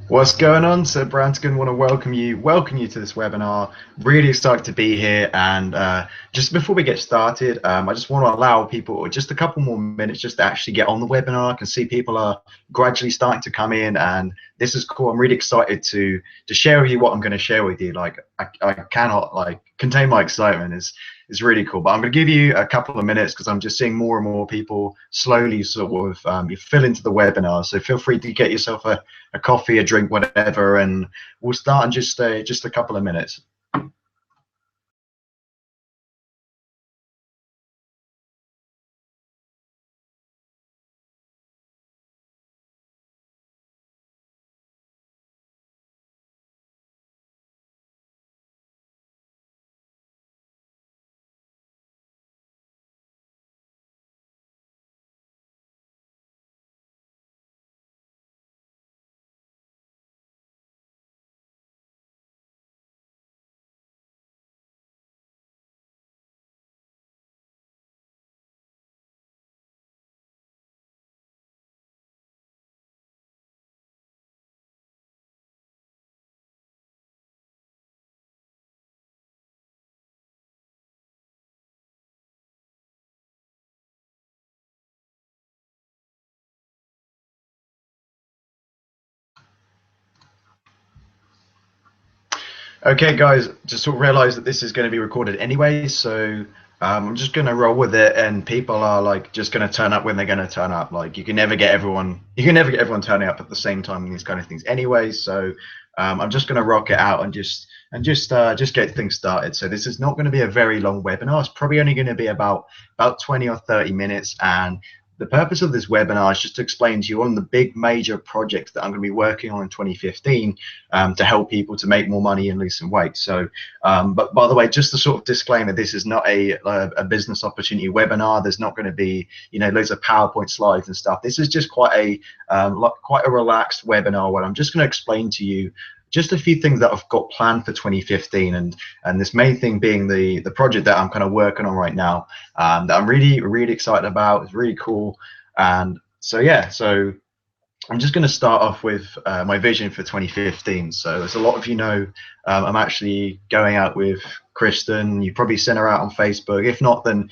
What's going on? So Branston, want to welcome you to this webinar. Really excited to be here. And just before we get started, I just want to allow people just a couple more minutes just to actually get on the webinar. I can see people are gradually starting to come in, and this is cool. I'm really excited to share with you what I'm going to share with you. Like I cannot like contain my excitement. Is really cool. But I'm going to give you a couple of minutes because I'm just seeing more and more people slowly sort of you fill into the webinar. So feel free to get yourself a coffee, a drink, whatever, and we'll start in just a couple of minutes. Okay, guys, just sort of realize that this is going to be recorded anyway, so I'm just going to roll with it, and people are like just going to turn up when they're going to turn up. Like you can never get everyone turning up at the same time in these kind of things anyway. So I'm just going to rock it out and just get things started. So this is not going to be a very long webinar. It's probably only going to be about 20 or 30 minutes, and the purpose of this webinar is just to explain to you on the big major projects that I'm going to be working on in 2015 to help people to make more money and lose some weight. So, but by the way, just a sort of disclaimer: this is not a business opportunity webinar. There's not going to be loads of PowerPoint slides and stuff. This is just quite a relaxed webinar where I'm just going to explain to you just a few things that I've got planned for 2015, and this main thing being the project that I'm kind of working on right now, that I'm really excited about. It's really cool, and so yeah, so I'm just going to start off with my vision for 2015. So as a lot of you know, I'm actually going out with Kristen. You probably sent her out on Facebook. If not, then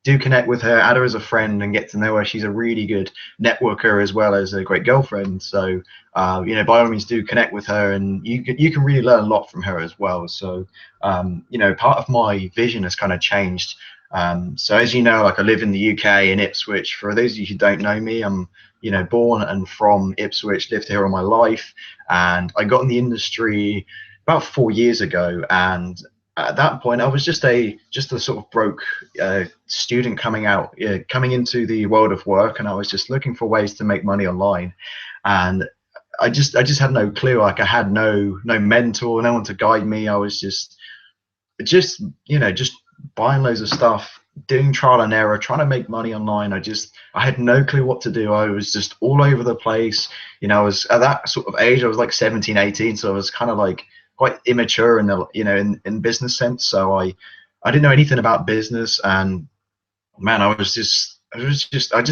do connect with her, add her as a friend, and get to know her. She's a really good networker as well as a great girlfriend. So by all means, do connect with her, and you can really learn a lot from her as well. So part of my vision has kind of changed. So as you know, like I live in the UK in Ipswich. For those of you who don't know me, I'm born and from Ipswich, lived here all my life, and I got in the industry about 4 years ago. And at that point, I was just a sort of broke student coming into the world of work, and I was just looking for ways to make money online. And I just had no clue. Like I had no mentor, no one to guide me. I was just buying loads of stuff, doing trial and error, trying to make money online. I had no clue what to do. I was just all over the place. I was at that sort of age. I was like 17, 18, so I was kind of like quite immature in the in business sense. So I didn't know anything about business, and man, I just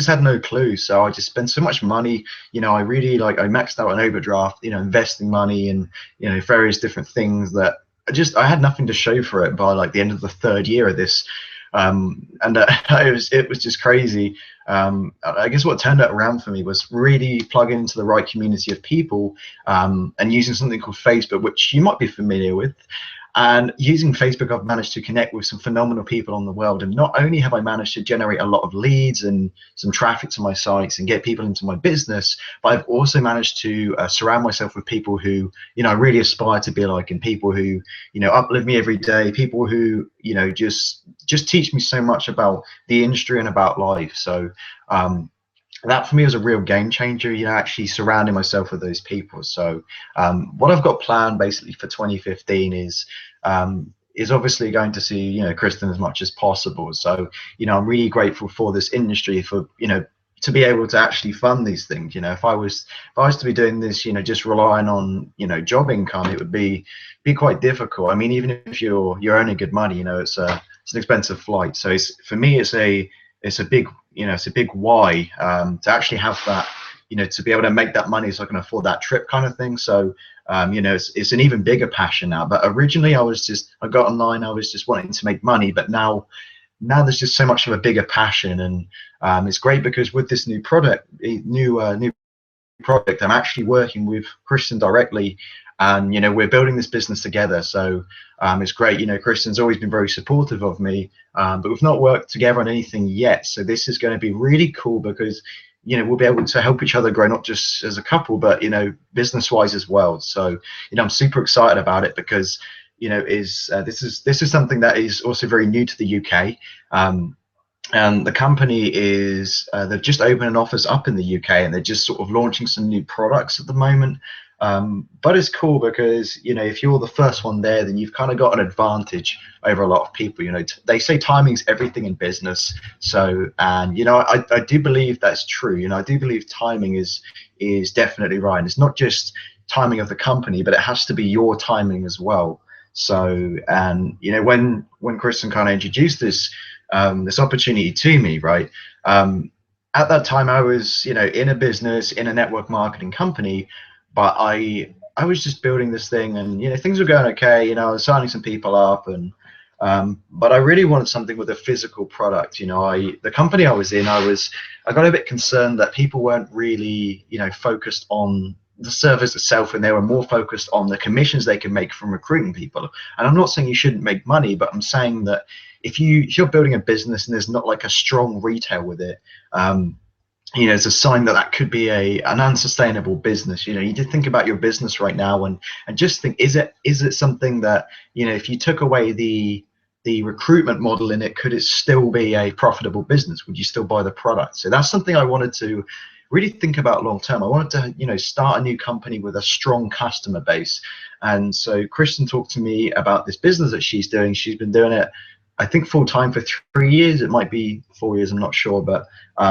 had no clue. So I just spent so much money. I maxed out an overdraft, investing money in various different things that I had nothing to show for it by like the end of the third year of this. And it was just crazy. I guess what turned it around for me was really plugging into the right community of people, and using something called Facebook, which you might be familiar with. And using Facebook, I've managed to connect with some phenomenal people on the world. And not only have I managed to generate a lot of leads and some traffic to my sites and get people into my business, but I've also managed to surround myself with people who, I really aspire to be like, and people who, uplift me every day, people who, just teach me so much about the industry and about life. So, that for me was a real game changer, actually surrounding myself with those people. So what I've got planned basically for 2015 is obviously going to see Kristen as much as possible. So I'm really grateful for this industry for to be able to actually fund these things. If I was to be doing this just relying on job income, it would be quite difficult. I mean, even if you're earning good money, it's an expensive flight. So for me it's a big why, to actually have that to be able to make that money so I can afford that trip kind of thing. So it's an even bigger passion now. But originally I got online, I was just wanting to make money, but now there's just so much of a bigger passion. And it's great because with this new new product, I'm actually working with Kristen directly, and we're building this business together. So it's great. Kristen's always been very supportive of me, but we've not worked together on anything yet. So this is going to be really cool because we'll be able to help each other grow, not just as a couple, but business wise as well. So I'm super excited about it because this is something that is also very new to the UK. And the company is they've just opened an office up in the UK, and they're just sort of launching some new products at the moment. But it's cool because if you're the first one there, then you've kind of got an advantage over a lot of people. They say timing's everything in business. So, and I do believe that's true. I do believe timing is definitely right. And it's not just timing of the company, but it has to be your timing as well. So, and when Kristen kind of introduced this opportunity to me, right? At that time, I was in a business, in a network marketing company, but I was just building this thing, and things were going okay. I was signing some people up, and but I really wanted something with a physical product. The company I was in, I got a bit concerned that people weren't really focused on the service itself, and they were more focused on the commissions they can make from recruiting people. And I'm not saying you shouldn't make money, but I'm saying that if you're building a business and there's not like a strong retail with it, it's a sign that could be an unsustainable business. You need to think about your business right now and just think, is it something that if you took away the recruitment model in it, could it still be a profitable business? Would you still buy the product? So that's something I wanted to really think about long term. I wanted to start a new company with a strong customer base. And so Kristen talked to me about this business that she's doing. She's been doing it, I think, full time for 3 years. It might be 4 years, I'm not sure, but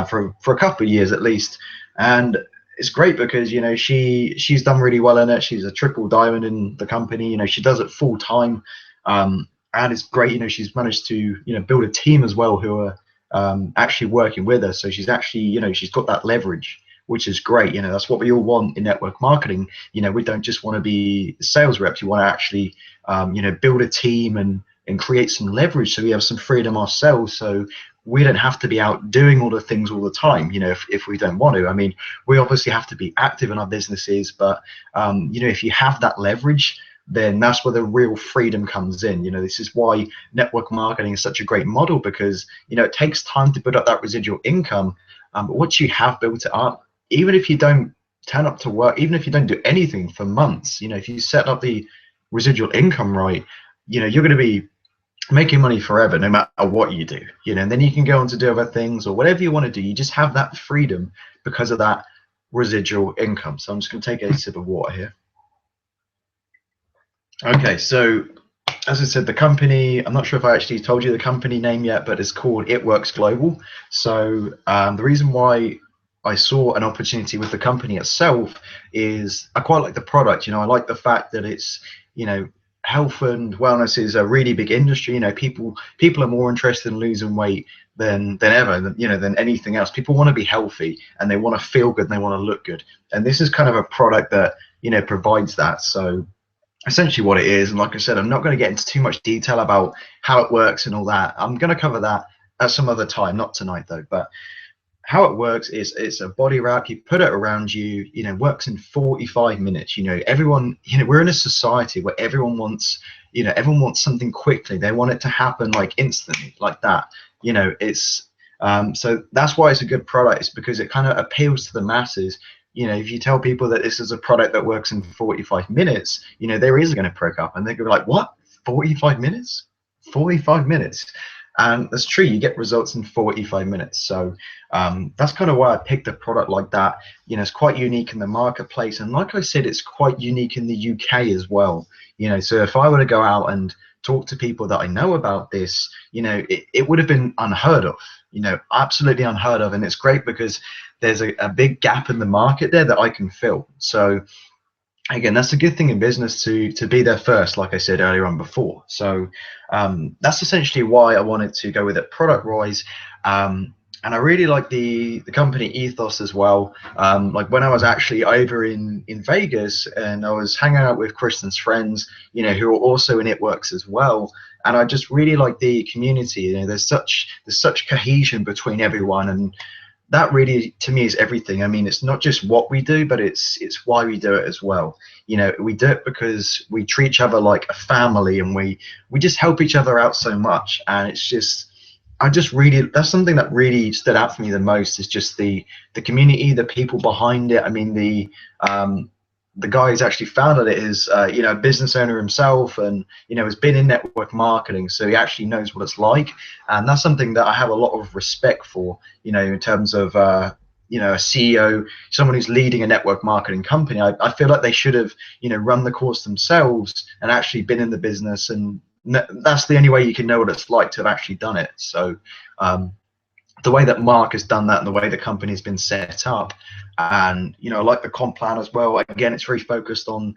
for a couple of years at least. And it's great because she's done really well in it. She's a triple diamond in the company. She does it full time, and it's great. She's managed to build a team as well who are actually working with her. So she's actually she's got that leverage, which is great. That's what we all want in network marketing. We don't just want to be sales reps. We want to actually build a team and create some leverage, so we have some freedom ourselves, so we don't have to be out doing all the things all the time, if we don't want to. I mean, we obviously have to be active in our businesses, but if you have that leverage, then that's where the real freedom comes in. This is why network marketing is such a great model, because it takes time to build up that residual income, but once you have built it up, even if you don't turn up to work, even if you don't do anything for months, if you set up the residual income right, you're going to be making money forever no matter what you do, and then you can go on to do other things or whatever you want to do. You just have that freedom because of that residual income. So I'm just going to take a sip of water here. Okay, so as I said, the company, I'm not sure if I actually told you the company name yet, but it's called It Works Global. So the reason why I saw an opportunity with the company itself is I quite like the product. I like the fact that it's health and wellness is a really big industry. People are more interested in losing weight than ever, than anything else. People want to be healthy, and they want to feel good, and they want to look good. And this is kind of a product that provides that. So essentially what it is, and like I said, I'm not going to get into too much detail about how it works and all that. I'm going to cover that at some other time, not tonight though. But how it works is it's a body wrap. You put it around you, works in 45 minutes. Everyone, we're in a society where everyone wants something quickly. They want it to happen like instantly, like that. It's so that's why it's a good product. It's because it kind of appeals to the masses. If you tell people that this is a product that works in 45 minutes, they're easily going to prick up, and they're going to be like, what, 45 minutes? 45 minutes. And that's true, you get results in 45 minutes. So that's kind of why I picked a product like that. It's quite unique in the marketplace. And like I said, it's quite unique in the UK as well. So if I were to go out and talk to people that I know about this, it would have been unheard of, absolutely unheard of. And it's great because there's a big gap in the market there that I can fill. So again, that's a good thing in business to be there first, like I said earlier on before. So that's essentially why I wanted to go with it product wise. and I really like the company ethos as well. Like when I was actually over in Vegas and I was hanging out with Kristen's friends, who are also in It Works as well, and I just really like the community. There's such cohesion between everyone, and that really to me is everything. I mean, it's not just what we do, but it's why we do it as well. We do it because we treat each other like a family, and we just help each other out so much, and it's just I just really that's something that really stood out for me the most is just the community, the people behind it. I mean, the guy who's actually founded it is a business owner himself, and has been in network marketing, so he actually knows what it's like, and that's something that I have a lot of respect for. In terms of a CEO, someone who's leading a network marketing company. I feel like they should have run the course themselves and actually been in the business, and that's the only way you can know what it's like to have actually done it. So the way that Mark has done that and the way the company's been set up, and I like the comp plan as well. Again, it's very focused on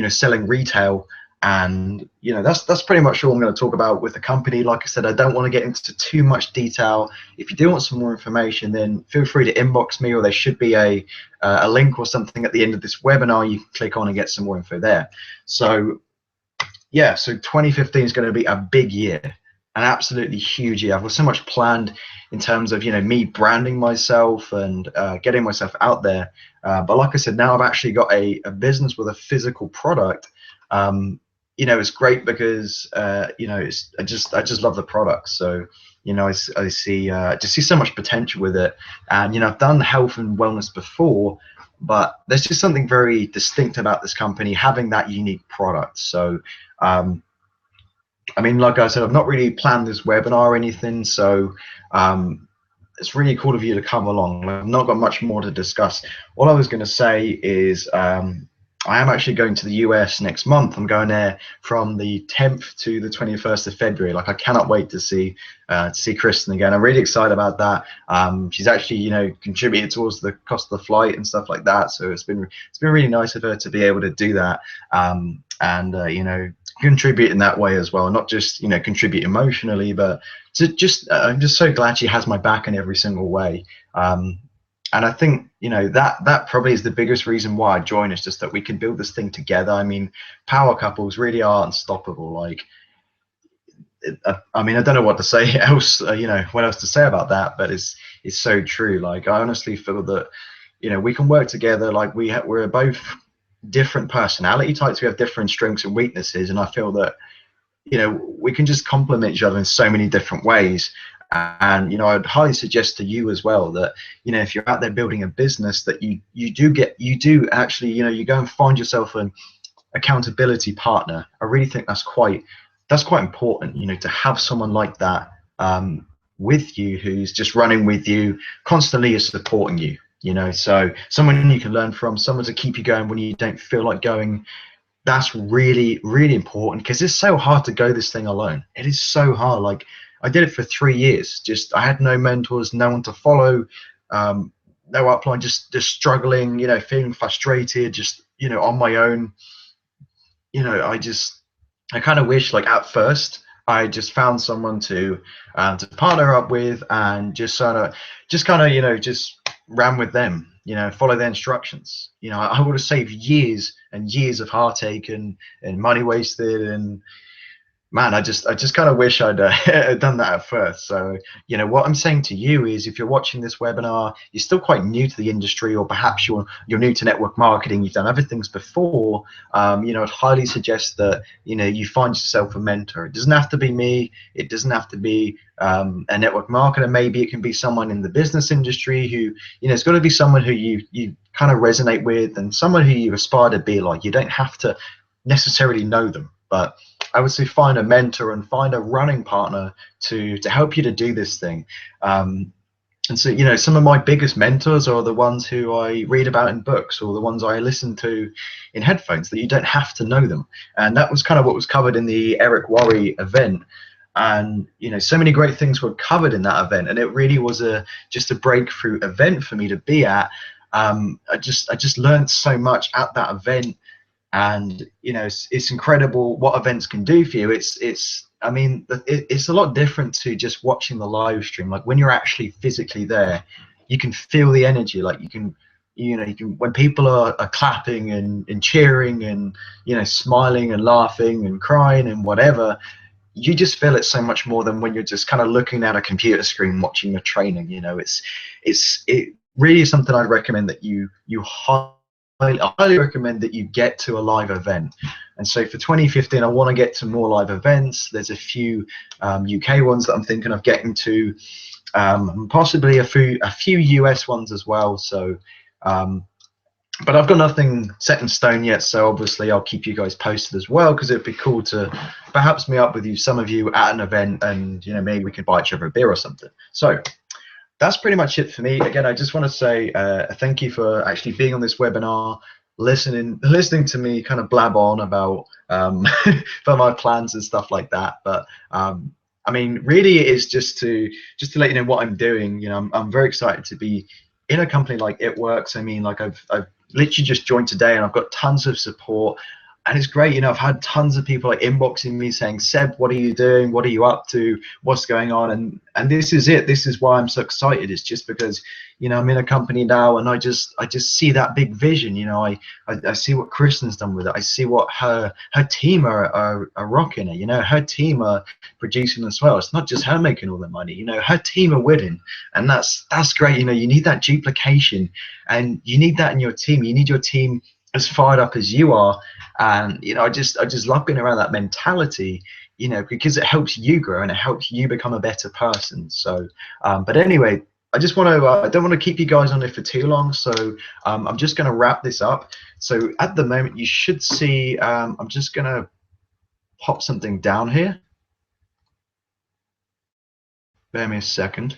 selling retail, and that's pretty much all I'm going to talk about with the company. Like I said, I don't want to get into too much detail. If you do want some more information, then feel free to inbox me, or there should be a link or something at the end of this webinar you can click on and get some more info there. So yeah, so 2015 is going to be a big year, an absolutely huge year. I've got so much planned in terms of me branding myself and getting myself out there. But like I said, now I've actually got a business with a physical product. It's great because I just love the product. So I see just see so much potential with it. And I've done health and wellness before, but there's just something very distinct about this company having that unique product. So I mean, like I said, I've not really planned this webinar or anything, so it's really cool of you to come along. I've not got much more to discuss. All I was going to say is I am actually going to the US next month. I'm going there from the 10th to the 21st of February. Like, I cannot wait to see Kristen again. I'm really excited about that. She's actually, contributed towards the cost of the flight and stuff like that. So it's been really nice of her to be able to do that, and contribute in that way as well. Not just contribute emotionally, but I'm just so glad she has my back in every single way. And I think that probably is the biggest reason why I join, is just that we can build this thing together. I mean, power couples really are unstoppable. Like, I mean, I don't know what to say else, what else to say about that, but it's so true. Like, I honestly feel that we can work together. Like, we're both different personality types. We have different strengths and weaknesses, and I feel that we can just complement each other in so many different ways. And I'd highly suggest to you as well that if you're out there building a business, that you do actually you go and find yourself an accountability partner. I really think that's quite important, to have someone like that with you, who's just running with you constantly, is supporting you. So someone you can learn from, someone to keep you going when you don't feel like going. That's really, really important, because it's so hard to go this thing alone. It is so hard. Like, I did it for 3 years. I had no mentors, no one to follow, no upline, just struggling, feeling frustrated, just on my own. I kind of wish, like, at first I just found someone to partner up with, and just ran with them, follow their instructions. I would have saved years and years of heartache and money wasted. And man, I just kind of wish I'd done that at first. So what I'm saying to you is, if you're watching this webinar, you're still quite new to the industry, or perhaps you're new to network marketing, you've done other things before, I'd highly suggest that you find yourself a mentor. It doesn't have to be me, it doesn't have to be a network marketer. Maybe it can be someone in the business industry who it's got to be someone who you kind of resonate with, and someone who you aspire to be like. You don't have to necessarily know them, but I would say find a mentor and find a running partner to help you to do this thing. And so some of my biggest mentors are the ones who I read about in books, or the ones I listen to in headphones, that you don't have to know them. And that was kind of what was covered in the Eric Worre event. And so many great things were covered in that event, and it really was just a breakthrough event for me to be at. I just learned so much at that event. And it's incredible what events can do for you. It's I mean, it's a lot different to just watching the live stream. Like when you're actually physically there, you can feel the energy. Like you can when people are clapping and cheering and smiling and laughing and crying and whatever, you just feel it so much more than when you're just kind of looking at a computer screen watching a training. It really is something I'd recommend that you highly recommend that you get to a live event. And so for 2015, I want to get to more live events. There's a few UK ones that I'm thinking of getting to, possibly a few US ones as well. So but I've got nothing set in stone yet, so obviously I'll keep you guys posted as well, because it'd be cool to perhaps meet up with some of you at an event, and maybe we could buy each other a beer or something. So that's pretty much it for me. Again, I just want to say thank you for actually being on this webinar, listening to me kind of blab on about for my plans and stuff like that. But I mean, really, it is just to let you know what I'm doing. I'm very excited to be in a company like It Works. I mean, like I've literally just joined today, and I've got tons of support, and it's great. I've had tons of people like inboxing me saying, Seb, what are you doing? What are you up to? What's going on? And this is it. This is why I'm so excited. It's just because I'm in a company now, and I just see that big vision. I see what Kristen's done with it. I see what her team are rocking it. Her team are producing as well. It's not just her making all the money. Her team are winning, and that's great. You need that duplication, and you need that in your team. You need your team as fired up as you are. And I just love being around that mentality, because it helps you grow and it helps you become a better person. So but anyway, I just want to I don't want to keep you guys on there for too long, so I'm just going to wrap this up. So at the moment you should see I'm just going to pop something down here. Bear me a second.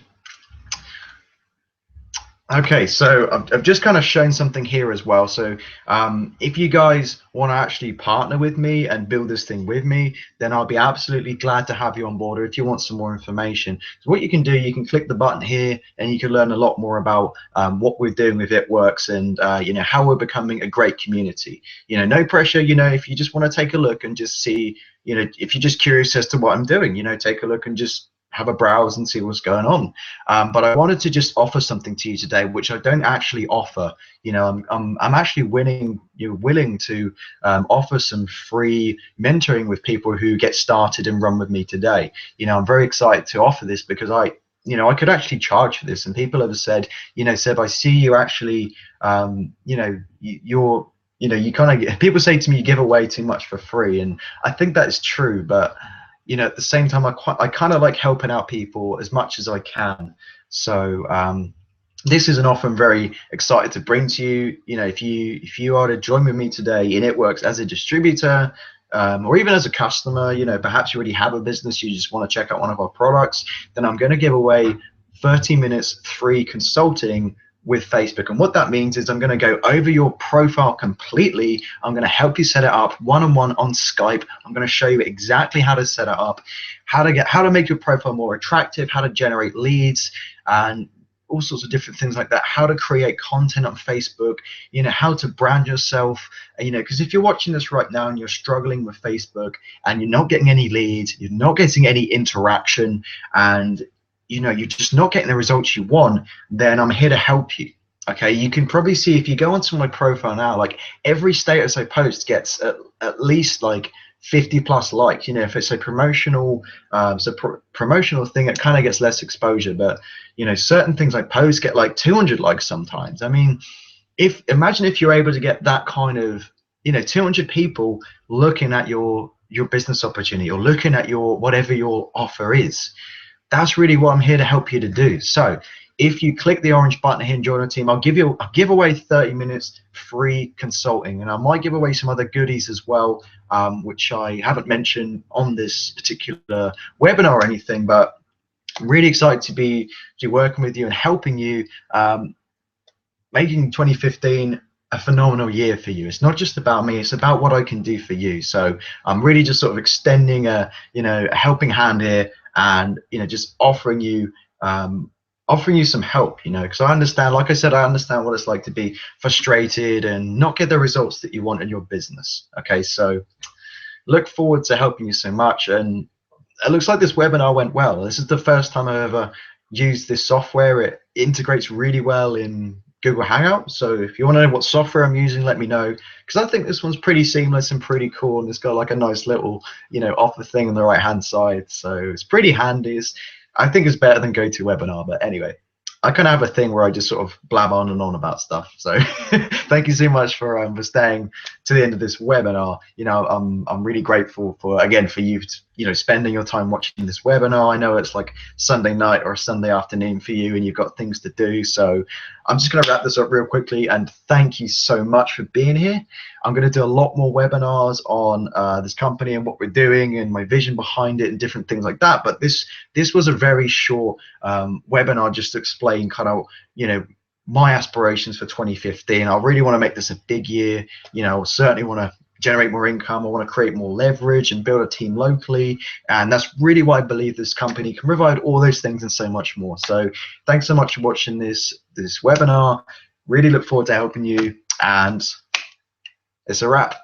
Okay, so I've just kind of shown something here as well. So if you guys want to actually partner with me and build this thing with me, then I'll be absolutely glad to have you on board. Or if you want some more information, so what you can do, you can click the button here, and you can learn a lot more about what we're doing with It Works, and how we're becoming a great community. No pressure. If you just want to take a look and just see, if you're just curious as to what I'm doing, take a look and just have a browse and see what's going on. But I wanted to just offer something to you today, which I don't actually offer. I'm actually willing to offer some free mentoring with people who get started and run with me today. I'm very excited to offer this, because I could actually charge for this, and people have said, Seb, I see you actually, you kind of, people say to me, you give away too much for free, and I think that is true. But at the same time, I kind of like helping out people as much as I can. So this is an offer I'm very excited to bring to you. If you are to join with me today in It Works as a distributor, or even as a customer, perhaps you already have a business, you just want to check out one of our products, then I'm going to give away 30 minutes free consulting with Facebook. And what that means is I'm going to go over your profile completely. I'm going to help you set it up one-on-one on Skype. I'm going to show you exactly how to set it up, how to make your profile more attractive, how to generate leads, and all sorts of different things like that, how to create content on Facebook, how to brand yourself, because if you're watching this right now and you're struggling with Facebook and you're not getting any leads, you're not getting any interaction, and you're just not getting the results you want, then I'm here to help you. Okay, you can probably see if you go onto my profile now, like every status I post gets at least like 50+ likes. If it's a promotional promotional thing, it kind of gets less exposure, but certain things I post get like 200 likes sometimes. I mean, imagine if you're able to get that kind of 200 people looking at your business opportunity, or looking at your whatever your offer is. That's really what I'm here to help you to do. So if you click the orange button here and join our team, I'll give away 30 minutes free consulting, and I might give away some other goodies as well, which I haven't mentioned on this particular webinar or anything. But I'm really excited to be working with you and helping you, making 2015 a phenomenal year for you. It's not just about me, it's about what I can do for you. So I'm really just sort of extending a helping hand here, and just offering you offering you some help, you know, because I understand, like I said, I understand what it's like to be frustrated and not get the results that you want in your business. Okay, so look forward to helping you so much. And it looks like this webinar went well. This is the first time I've ever used this software. It integrates really well in Google Hangout. So if you want to know what software I'm using, let me know, because I think this one's pretty seamless and pretty cool, and it's got like a nice little, you know, offer thing on the right hand side. So it's pretty handy. I think it's better than GoToWebinar, but anyway, I kind of have a thing where I just sort of blab on and on about stuff. So thank you so much for staying to the end of this webinar. You know, I'm really grateful for, again, for you, you know, spending your time watching this webinar. I know it's like Sunday night or Sunday afternoon for you, and you've got things to do. So I'm just going to wrap this up real quickly, and thank you so much for being here. I'm going to do a lot more webinars on this company and what we're doing and my vision behind it and different things like that. But this was a very short webinar just to explain kind of, you know, my aspirations for 2015. I really want to make this a big year. You know, certainly want to generate more income. I want to create more leverage and build a team locally. And that's really why I believe this company can provide all those things and so much more. So thanks so much for watching this webinar. Really look forward to helping you. And it's a wrap.